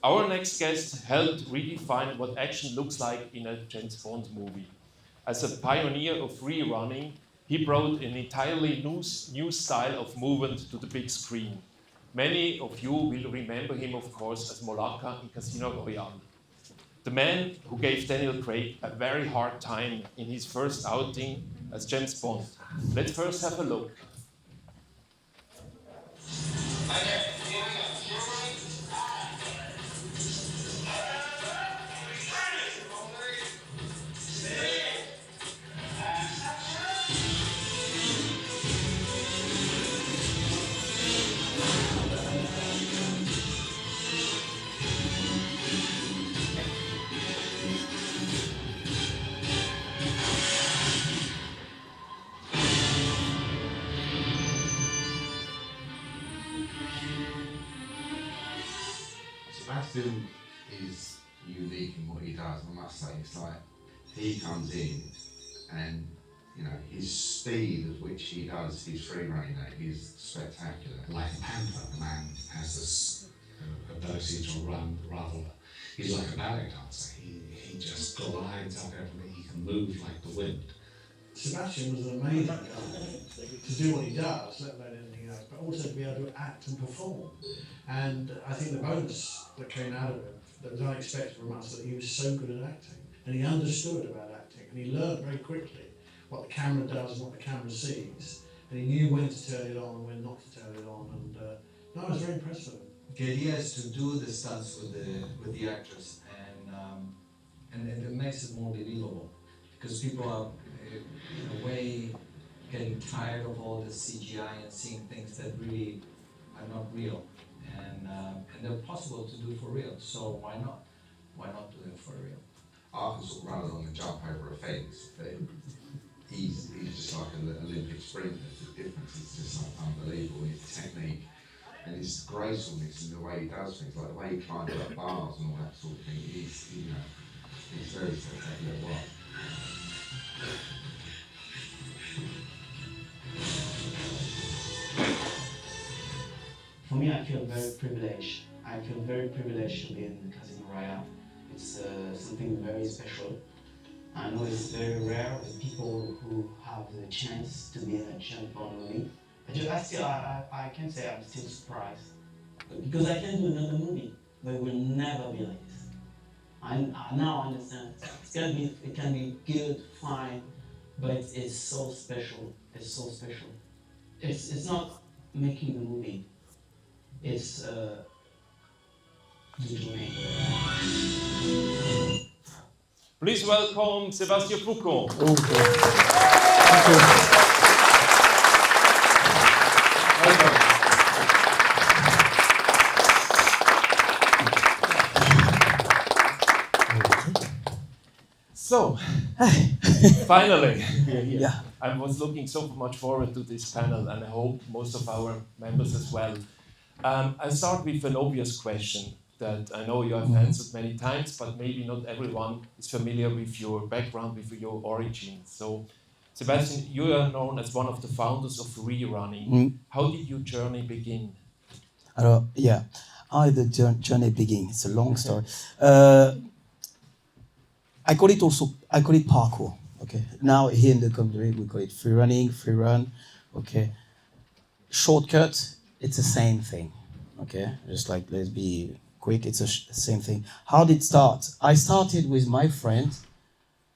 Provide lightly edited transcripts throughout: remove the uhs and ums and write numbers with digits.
Our next guest helped redefine what action looks like in a James Bond movie. As a pioneer of rerunning, he brought an entirely new style of movement to the big screen. Many of you will remember him, of course, as Mollaka in Casino Royale. The man who gave Daniel Craig a very hard time in his first outing as James Bond. Let's first have a look. Sébastien is unique in what he does, I must say. It's like he comes in and, you know, his speed at which he does his free running is spectacular. Like a panther, the man has this ability to run rather. He's like a ballet dancer. He just glides up everything. He can move like the wind. Sébastien was an amazing guy to do what he does, let alone anything else, but also to be able to act and perform. And I think the bonus that came out of it, that was unexpected from us, that he was so good at acting. And he understood about acting, and he learned very quickly what the camera does and what the camera sees. And he knew when to turn it on and when not to turn it on. And no, I was very impressed with him. The idea is to do the stunts with the actors, and it makes it more believable, because people are in a way getting tired of all this CGI and seeing things that really are not real, and they're possible to do for real. So why not? Why not do them for real? I can sort of run along and jump over a fence, but he's just like an Olympic sprinter. The difference is just like unbelievable. His technique and his gracefulness in the way he does things, like the way he climbs up bars and all that sort of thing. He's very spectacular at work. For me, I feel very privileged. I feel very privileged to be in Casino Royale. It's something very special. I know it's very rare with people who have the chance to be in a James Bond movie. I can say I'm still surprised. Because I can do another movie, but it will never be like this. I now understand. It can be good, fine, but it's so special. It's so special. It's not making the movie. It's the domain. Please welcome Sébastien Foucan. So, finally, Yeah. I was looking so much forward to this panel, and I hope most of our members as well. I'll start with an obvious question that I know you have answered many times, but maybe not everyone is familiar with your background, with your origins. So, Sébastien, you are known as one of the founders of rerunning. How did your journey begin? Alors, yeah, how did the journey begin? It's a long story. I call it parkour. Okay. Now here in the country we call it free run. Okay. Shortcut. It's the same thing. Okay. Just like, let's be quick. It's the same thing. How did it start? I started with my friend,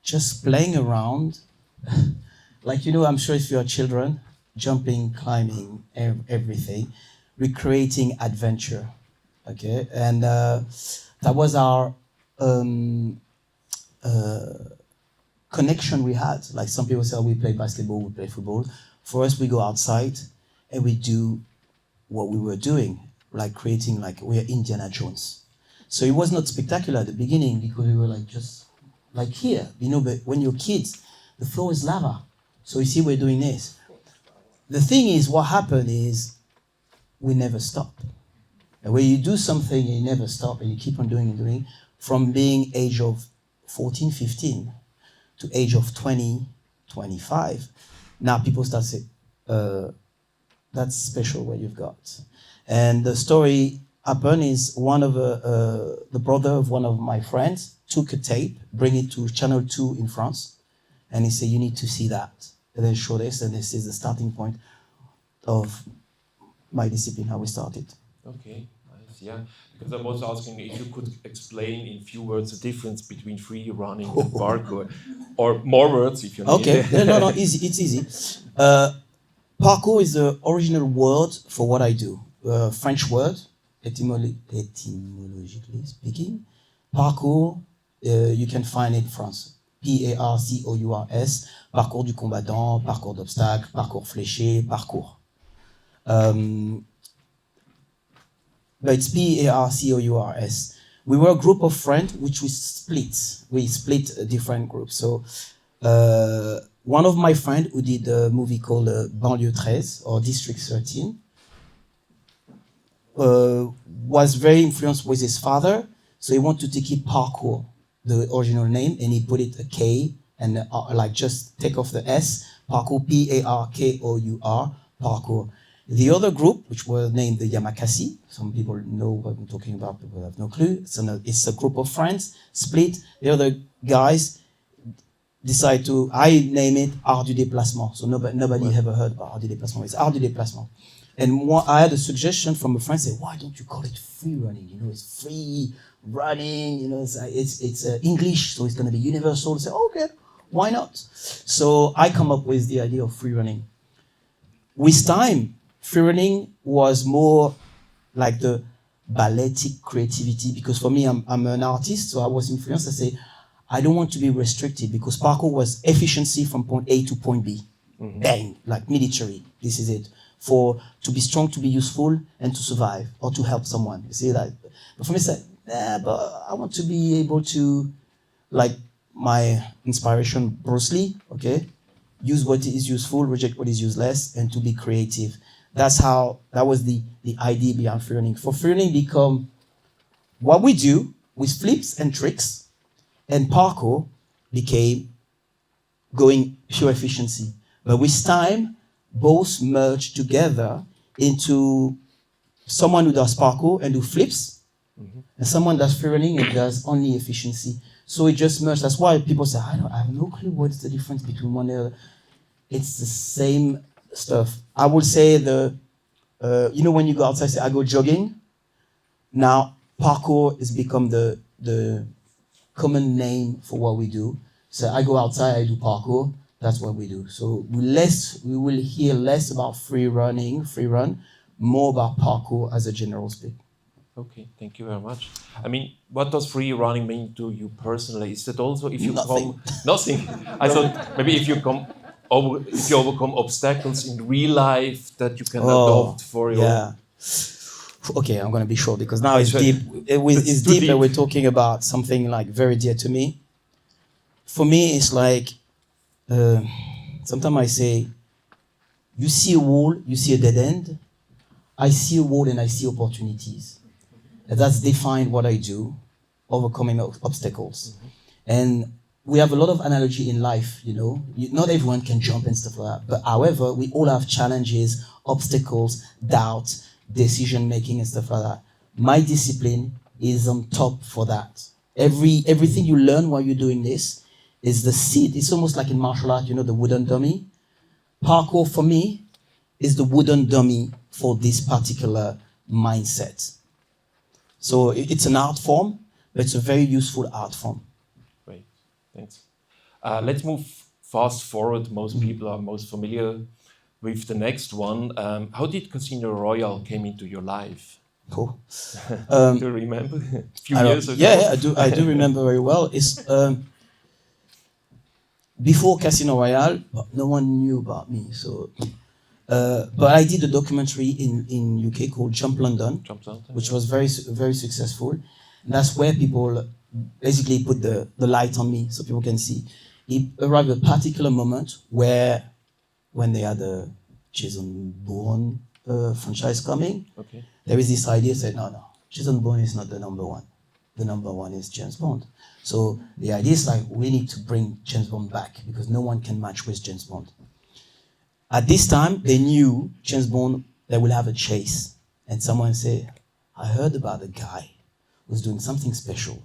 just playing around, like, you know, I'm sure if you are children, jumping, climbing, everything, recreating adventure. Okay. And that was our connection we had. Like some people say, oh, we play basketball, we play football. For us, we go outside and we do what we were doing, like creating, like we're Indiana Jones. So it was not spectacular at the beginning because we were like just like here, you know, but when you're kids, the floor is lava. So you see we're doing this. The thing is, what happened is we never stop. And when you do something and you never stop and you keep on doing and doing, from being age of 14, 15 to age of 20, 25, now people start to say, that's special what you've got. And the story happened is the brother of one of my friends took a tape, bring it to Channel 2 in France, and he said, you need to see that. And then show this, and this is the starting point of my discipline, how we started. Okay, nice, yeah. Because I was asking if you could explain in few words the difference between free running and parkour, or more words if you need. Okay, no, easy. It's easy. Parkour is the original word for what I do. French word, etymologically speaking. Parkour, you can find it in France. P-A-R-C-O-U-R-S, parcours du combattant, parcours d'obstacle, parcours fléché, parcours. But it's P-A-R-C-O-U-R-S. We were a group of friends which we split different groups. So one of my friends who did a movie called Banlieue 13 or District 13 was very influenced with his father, so he wanted to keep parkour, the original name, and he put it a K and like just take off the S, parkour, P-A-R-K-O-U-R, parkour. The other group, which was named the Yamakasi, some people know what I'm talking about, people have no clue. It's a group of friends, split. The other guys decide to, I name it Art du Déplacement. So nobody ever heard about Art du Déplacement. It's Art du Déplacement. And I had a suggestion from a friend, say, why don't you call it free running? You know, it's free running, you know, it's English, so it's going to be universal. I say, okay, why not? So I come up with the idea of free running. With time, free running was more like the balletic creativity, because for me, I'm an artist, so I was influenced. I say, I don't want to be restricted, because parkour was efficiency from point A to point B. Mm-hmm. Bang, like military, this is it. To be strong, to be useful, and to survive, or to help someone. You see that? But for me, it's like, but I want to be able to, like my inspiration, Bruce Lee, okay? Use what is useful, reject what is useless, and to be creative. That was the idea behind free running. For free running become what we do with flips and tricks, and parkour became going pure efficiency. But with time, both merge together into someone who does parkour and do flips, mm-hmm. and someone does free running and does only efficiency. So it just merged. That's why people say, I have no clue what's the difference between one and the other. It's the same stuff. I would say you know, when you go outside, say, I go jogging. Now, parkour has become the common name for what we do. So I go outside, I do parkour. That's what we do. So we will hear less about free run, more about parkour as a general speak. Okay, thank you very much. I mean, what does free running mean to you personally? Is that also if you nothing? I thought maybe if you overcome obstacles in real life that you can adopt for your. Yeah. Okay, I'm gonna be short because now it's deep. It's deep that we're talking about something like very dear to me. For me, it's like sometimes I say, you see a wall, you see a dead end. I see a wall and I see opportunities. And that's defined what I do, overcoming obstacles. Mm-hmm. And we have a lot of analogy in life, you know. Not everyone can jump and stuff like that. But however, we all have challenges, obstacles, doubt, decision-making and stuff like that. My discipline is on top for that. Everything you learn while you're doing this is the seed. It's almost like in martial art, you know, the wooden dummy. Parkour for me is the wooden dummy for this particular mindset. So it's an art form, but it's a very useful art form. Great, thanks. Let's move fast forward. Most people are most familiar with the next one. How did Casino Royale came into your life? Cool. Do you remember? A few years ago? Yeah, I do remember very well. It's before Casino Royale, no one knew about me. So, but I did a documentary in UK called Jump London, which was very successful. And that's where people basically put the light on me so people can see. It arrived at a particular moment when they had the Jason Bourne franchise coming, okay. There is this idea said, no, Jason Bourne is not the number one. The number one is James Bond. So the idea is like, we need to bring James Bond back because no one can match with James Bond. At this time, they knew James Bond, they will have a chase. And someone said, I heard about a guy who's doing something special.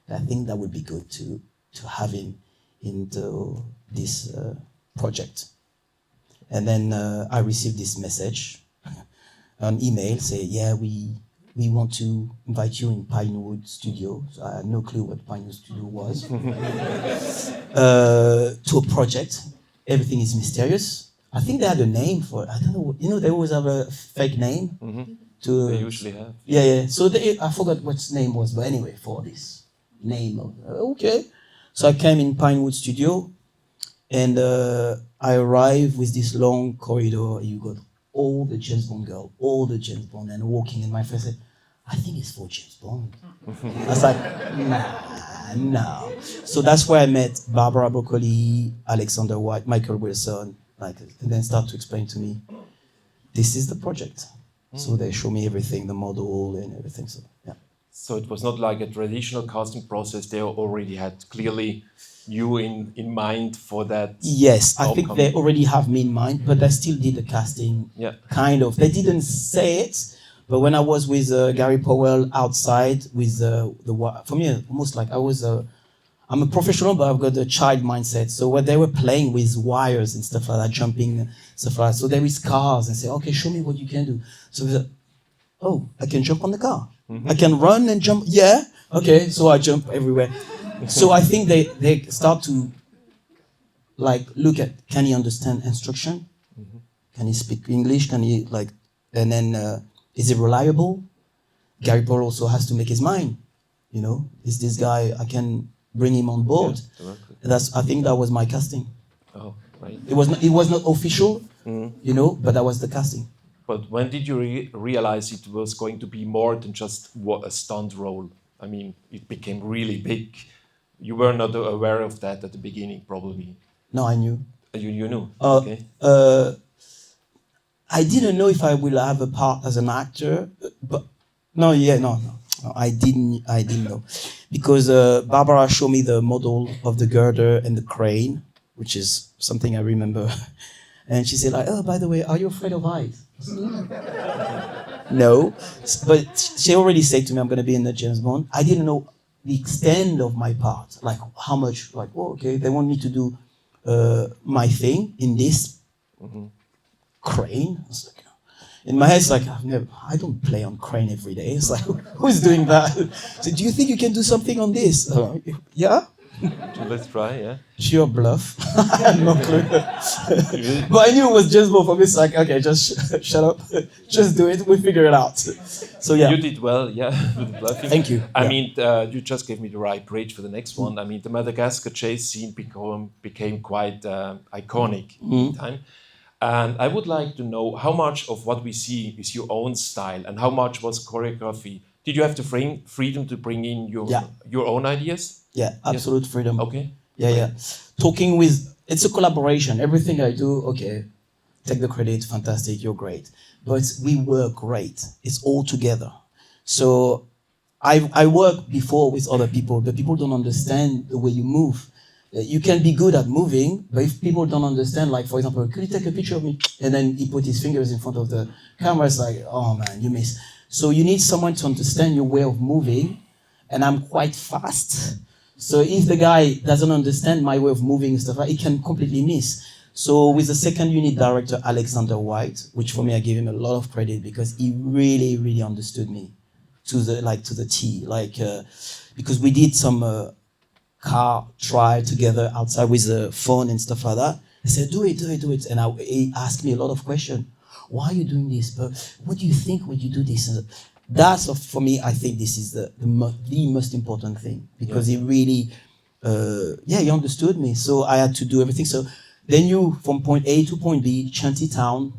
I think that would be good to have him into this project. And then I received this message on email saying, yeah, we want to invite you in Pinewood Studio. So I had no clue what Pinewood Studio was. To a project. Everything is mysterious. I think they had a name for it. I don't know. You know, they always have a fake name. They usually have. Yeah. So I forgot what its name was, but anyway, for this name of okay. So I came in Pinewood Studio, and I arrived with this long corridor. You got all the James Bond girl, all the James Bond, and walking. And my friend said, "I think it's for James Bond." I was like, "Nah." So that's where I met Barbara Broccoli, Alexander White, Michael Wilson, and then start to explain to me, this is the project. So they show me everything, the model and everything. So yeah. So it was not like a traditional casting process. They already had clearly you in mind for that. Yes, I think outcome. they already have me in mind, but I still did the casting. Yeah. Kind of. They didn't say it, but when I was with Gary Powell outside with for me, almost like I'm a professional, but I've got a child mindset. So when they were playing with wires and stuff like that, jumping, stuff like that. So there is cars and say, okay, show me what you can do. So they said, oh, I can jump on the car. I can run and jump. Yeah. Okay. So I jump everywhere. So I think they start to look at, can he understand instruction? Can he speak English? Can he and then is he reliable? Gary Paul also has to make his mind. You know, is this guy, I can bring him on board. Yeah, I think that was my casting. Oh, right. It was not official, you know, but that was the casting. But when did you realize it was going to be more than just a stunt role? I mean, it became really big. You were not aware of that at the beginning, probably. No, I knew. You knew? Okay. I didn't know if I will have a part as an actor, but no, I didn't know. Because Barbara showed me the model of the girder and the crane, which is something I remember. And she said, oh, by the way, are you afraid of heights? No. But she already said to me, I'm going to be in the James Bond. I didn't know the extent of my part, like how much, okay, they want me to do my thing in this crane. In my head, it's like, I don't play on crane every day. It's like, who's doing that? So, do you think you can do something on this? Yeah? Let's try, yeah. Sheer bluff. I had no clue. But I knew it was just both of us. Like, okay, just shut up. Just do it. We'll figure it out. So, yeah. You did well, yeah, with bluffing. Thank you. I mean, you just gave me the right bridge for the next one. I mean, the Madagascar chase scene became quite iconic in time. And I would like to know how much of what we see is your own style and how much was choreography. Did you have the freedom to bring in your own ideas? Yeah, absolute freedom. Okay. Yeah. Talking with, it's a collaboration. Everything I do, okay, take the credit, fantastic, you're great. But we work great. It's all together. So I work before with other people, but people don't understand the way you move. You can be good at moving, but if people don't understand, like, for example, could you take a picture of me? And then he put his fingers in front of the camera. It's like, oh man, you miss. So you need someone to understand your way of moving. And I'm quite fast. So if the guy doesn't understand my way of moving and stuff, he can completely miss. So with the second unit director, Alexander White, which for me, I give him a lot of credit because he really, really understood me to the T. Because we did some car trial together outside with the phone and stuff like that. I said, do it. And he asked me a lot of questions. Why are you doing this? But what do you think when you do this? That's, for me, I think this is the most important thing. Because he really, he understood me. So I had to do everything. So then you, from point A to point B, Shanty Town.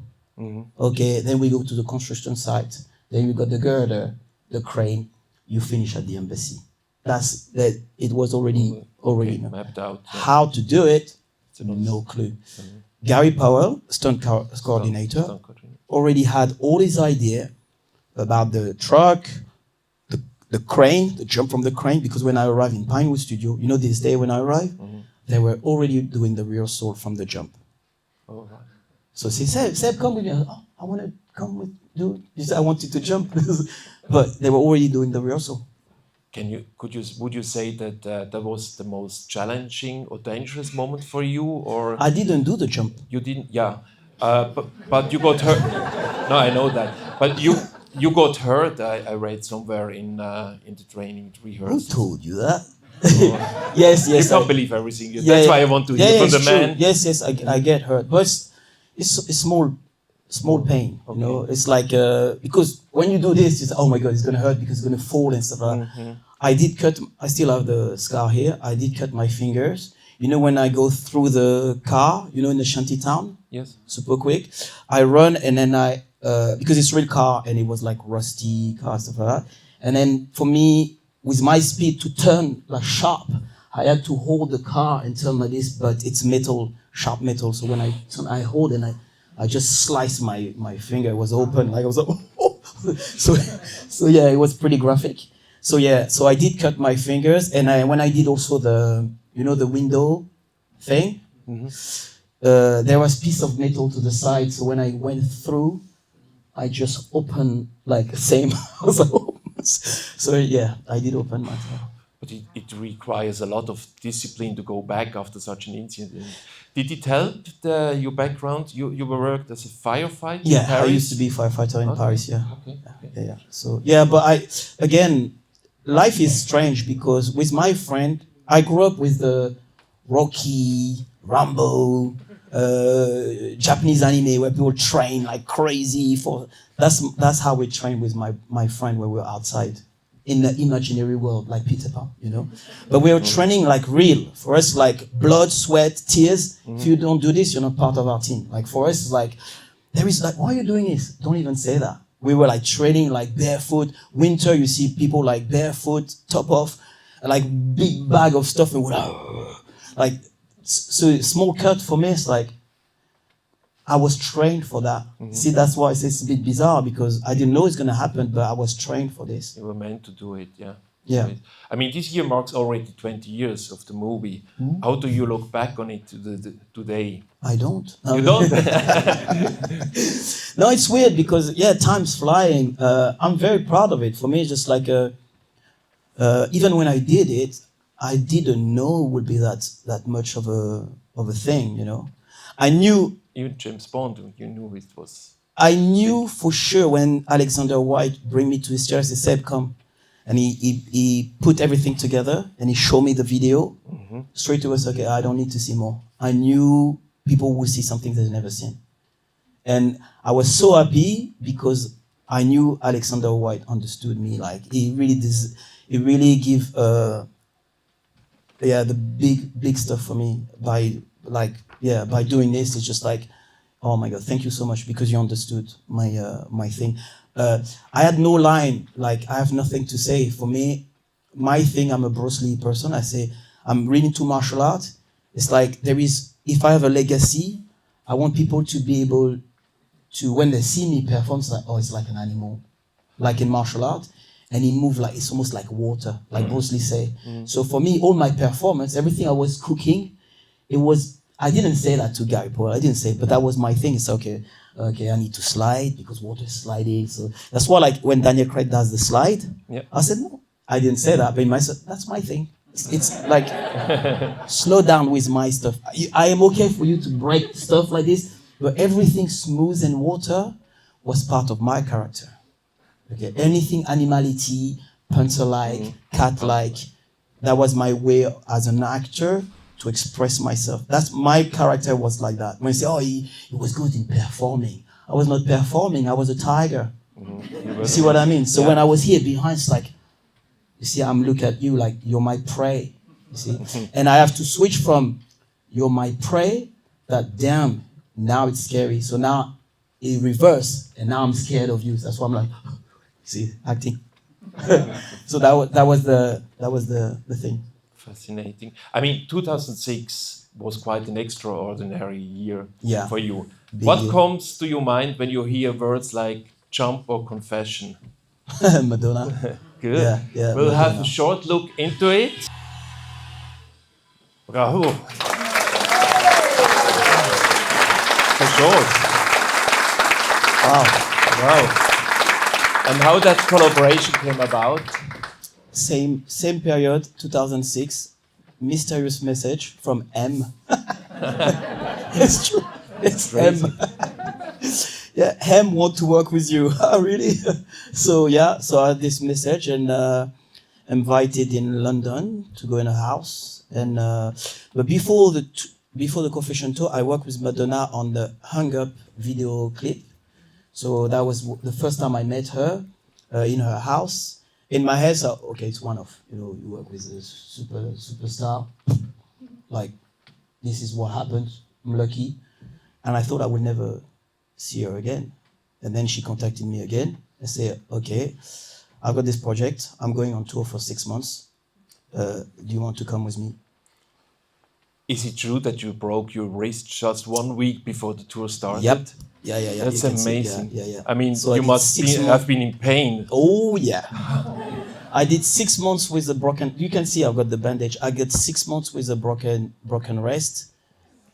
Okay, then we go to the construction site. Then you got the girder, the crane. You finish at the embassy. It was already mapped out. Yeah. How to do it, no clue. Gary Powell, stunt coordinator, already had all his idea about the truck, the crane, the jump from the crane, because when I arrived in Pinewood Studio, you know this day when I arrived, they were already doing the rehearsal from the jump. Oh, right. So she said, Seb, come with me. I want to come with you. He said, I want you to jump. but they were already doing the rehearsal. Would you say that that was the most challenging or dangerous moment for you, or I didn't do the jump. you didn't? Yeah, but you got hurt. No, I know that. But you got hurt. I read somewhere in the training rehearsal. Who told you that? Yes. You can't believe everything. Yeah, That's yeah. why I want to hear from the true. man. Yes, I get hurt, but it's small pain. Okay. You know, it's like because when you do this, it's oh my god, it's gonna hurt because it's gonna fall and stuff like that. I still have the scar here. I did cut my fingers. You know, when I go through the car, you know, in the shanty town, Yes. super quick, I run and then because it's real car and it was like rusty car, stuff like that. And then for me, with my speed to turn like sharp, I had to hold the car and turn like this, but it's metal, sharp metal. So when I turn, I hold and I just sliced my finger. It was open, like I was like, oh. So yeah, it was pretty graphic. So yeah, so I did cut my fingers, and when I did also the window thing, there was piece of metal to the side. So when I went through, I just opened like same. So yeah, I did open myself. But it requires a lot of discipline to go back after such an incident. Did it help your background? You worked as a firefighter in Yeah, Paris? I used to be a firefighter in Paris. Yeah. Okay. Yeah. So yeah, but life is strange because with my friend, I grew up with the Rocky, Rambo, Japanese anime where people train like crazy that's how we train with my friend when we were outside in the imaginary world, like Peter Pan, you know. But we were training like real. For us, like blood, sweat, tears. If you don't do this, you're not part of our team. Like for us, like there is like, why are you doing this? Don't even say that. We were like training like barefoot. Winter, you see people like barefoot, top off, like big bag of stuff, and like so small cut for me. It's like I was trained for that. See, that's why I say it's a bit bizarre because I didn't know it's gonna happen, but I was trained for this. You were meant to do it, yeah. Yeah. Right. I mean, this year marks already 20 years of the movie. How do you look back on it today? I don't. You don't? No, it's weird because yeah, time's flying. I'm very proud of it. For me, it's just like even when I did it, I didn't know it would be that much of a thing, you know. I knew. Even James Bond, you knew it was. I knew for sure when Alexander White bring me to his chair, he said, "Seb, come," and he put everything together and he showed me the video. Straight away, okay, I don't need to see more. I knew people would see something they've never seen, and I was so happy because I knew Alexander White understood me. Like he really give the big stuff for me by doing this. It's just like, oh my God, thank you so much because you understood my thing. I had no line, like I have nothing to say. For me, my thing, I'm a Bruce Lee person. I say I'm really into martial art. It's like if I have a legacy, I want people to be able to, when they see me perform, it's like, oh, it's like an animal, like in martial art. And he moved like, it's almost like water, like Bruce Lee say. So for me, all my performance, everything I was cooking, I didn't say that to Gary Paul, I didn't say it, but that was my thing. It's okay, I need to slide because water is sliding. So that's why like when Daniel Craig does the slide, I said, no, I didn't say that, but in myself, that's my thing. It's like, slow down with my stuff. I am okay for you to break stuff like this, but everything smooth and water was part of my character. Okay, anything animality, panther-like, cat-like, that was my way as an actor to express myself. That's my character was like that. When you say, oh, he was good in performing. I was not performing, I was a tiger. You see what I mean? So when I was here behind, it's like, you see, I'm looking at you like you're my prey. You see? And I have to switch from you're my prey, that damn, now it's scary. So now it reverse, and now I'm scared of you. So that's why I'm like, see, acting. So that was the thing. Fascinating. I mean, 2006 was quite an extraordinary year for you. What comes to your mind when you hear words like jump or confession? Madonna. Good. Yeah, we'll Madonna. have a short look into it. Bravo. So short. Wow. And how that collaboration came about? Same period, 2006. Mysterious message from M. It's true. It's M. Yeah, M want to work with you. Really? So yeah, so I had this message and invited in London to go in a house. And but before the confession tour, I worked with Madonna on the Hung Up video clip. So that was the first time I met her in her house. In my head, so, okay, it's one off. You know, you work with a superstar. Like, this is what happened. I'm lucky. And I thought I would never see her again. And then she contacted me again and said, okay, I've got this project. I'm going on tour for 6 months. Do you want to come with me? Is it true that you broke your wrist just 1 week before the tour started? Yep. Yeah. That's amazing. Yeah. I mean, so you must have been in pain. Oh, yeah. I did 6 months with a broken... You can see I've got the bandage. I got 6 months with a broken wrist.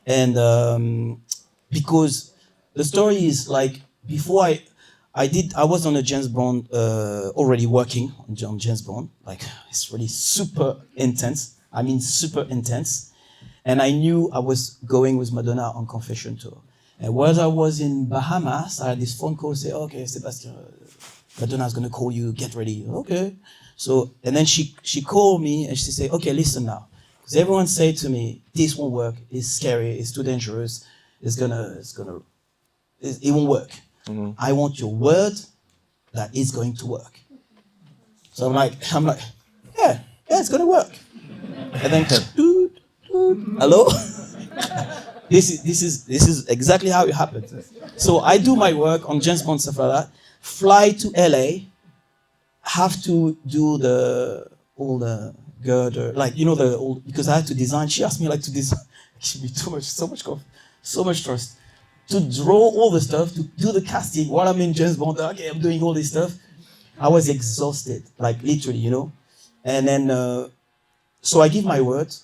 And because the story is like, before I was on a James Bond, already working on James Bond. Like, it's really super intense. I mean, super intense. And I knew I was going with Madonna on confession tour. And while I was in Bahamas, I had this phone call say, okay, Sébastien, Madonna's gonna call you, get ready. Okay. So, and then she called me and she said, okay, listen now. Because everyone said to me, this won't work, it's scary, it's too dangerous, it won't work. Mm-hmm. I want your word that it's going to work. So I'm like, yeah, it's gonna work. And then, hello? This is exactly how it happened. So I do my work on James Bond stuff like that, fly to LA, have to do all the girder, like, you know, because I had to design. She asked me like to design. It should be so much trust. To draw all the stuff, to do the casting while I'm in James Bond. Okay, I'm doing all this stuff. I was exhausted, like literally, you know. And then, so I give my word.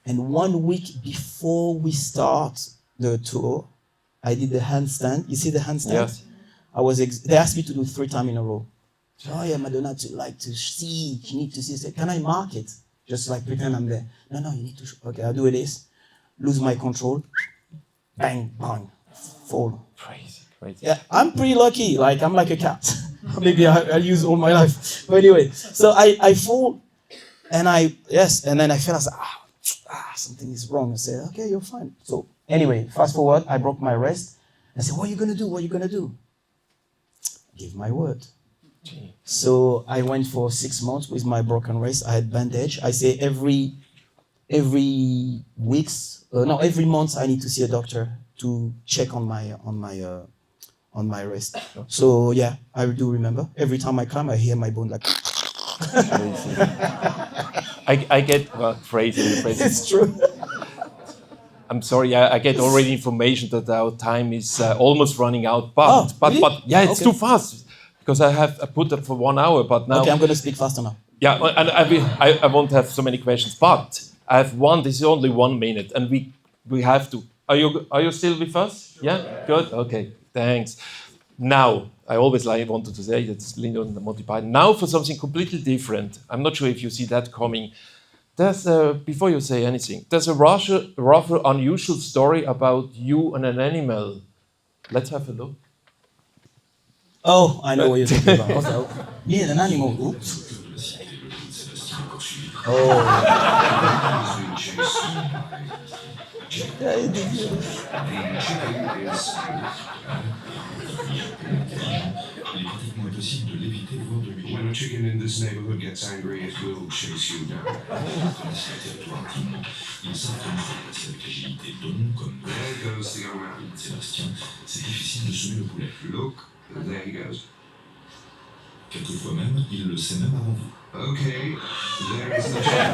And 1 week before we start the tour, I did the handstand. You see the handstand? Yes. They asked me to do 3 times in a row. So, oh yeah, Madonna, to see, you need to see. I said, can I mark it? Just like pretend I'm there. No, you need to. Okay, I'll do this. Lose my control. Bang, bang, fall. Crazy. Yeah, I'm pretty lucky. Like, I'm like a cat. Maybe I'll use all my life. But anyway, so I fall, and then I fell. I said, something is wrong. I said, okay, you're fine. So anyway, fast forward, I broke my wrist. I said, what are you going to do? What are you going to do? Give my word. Gee. So I went for 6 months with my broken wrist. I had bandage. I say every month I need to see a doctor to check on my wrist. So yeah, I do remember. Every time I climb, I hear my bone like... I get crazy. It's true. I'm sorry. I get already information that our time is almost running out. But yeah, it's too fast because I put up for 1 hour. But now I'm going to speak faster now. Yeah, and I won't have so many questions. But I have one. This is only 1 minute, and we have to. Are you still with us? Yeah, good. Okay, thanks. Now, I always wanted to say that's Lindo and Monty Python. Now for something completely different. I'm not sure if you see that coming. Before you say anything, there's a rather unusual story about you and an animal. Let's have a look. Oh, I know what you're talking about. Me and an animal. Oops. When a chicken in this neighborhood gets angry, it will chase you down. There goes the young man. Look, there he goes. Quelquefois même, il le sait même avant vous. Okay, there is the chicken.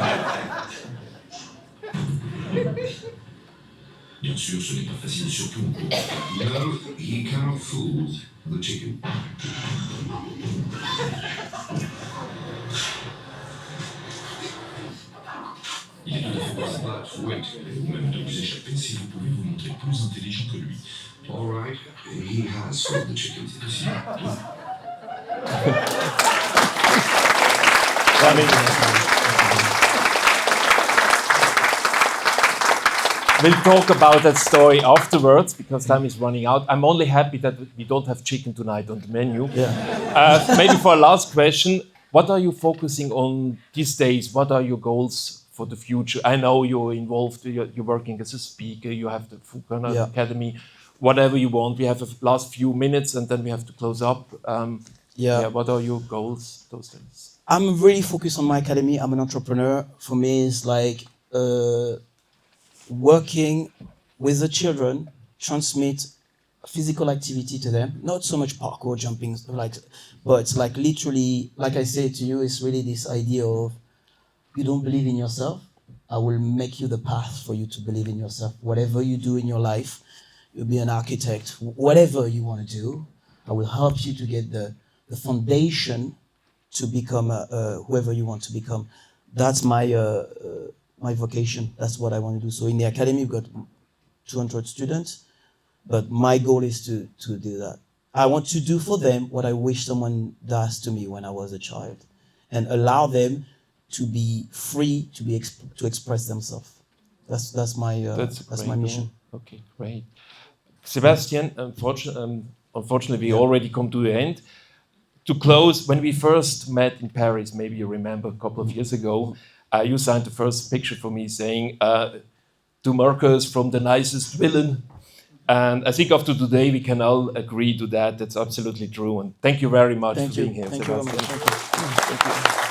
Bien sûr, ce n'est pas facile, surtout en cours. No, he cannot fool the chicken. Il est tout à fait possible. But wait, ou même de vous échapper si vous pouvez vous montrer plus intelligent que lui. all right, he has fooled the chicken. C'est aussi. I mean, we'll talk about that story afterwards because time is running out. I'm only happy that we don't have chicken tonight on the menu. Yeah. Maybe for a last question, what are you focusing on these days? What are your goals for the future? I know you're involved, you're working as a speaker, you have the Foucan Academy, whatever you want. We have a last few minutes and then we have to close up. What are your goals those days? I'm really focused on my academy. I'm an entrepreneur. For me, it's like working with the children, transmit physical activity to them. Not so much parkour, jumping, but it's like literally, like I say to you, it's really this idea of you don't believe in yourself. I will make you the path for you to believe in yourself. Whatever you do in your life, you'll be an architect, whatever you want to do, I will help you to get the foundation to become whoever you want to become. That's my my vocation. That's what I want to do. So in the academy, we've got 200 students, but my goal is to do that. I want to do for them what I wish someone does to me when I was a child, and allow them to be free to express themselves. That's my mission. Okay, great. Sébastien, unfortunately, we already come to the end. To close, when we first met in Paris, maybe you remember a couple of years ago, you signed the first picture for me saying, to Marcus from the nicest villain. And I think after today, we can all agree to that. That's absolutely true. And thank you very much for being here, Thank Sébastien. you very much. Thank you.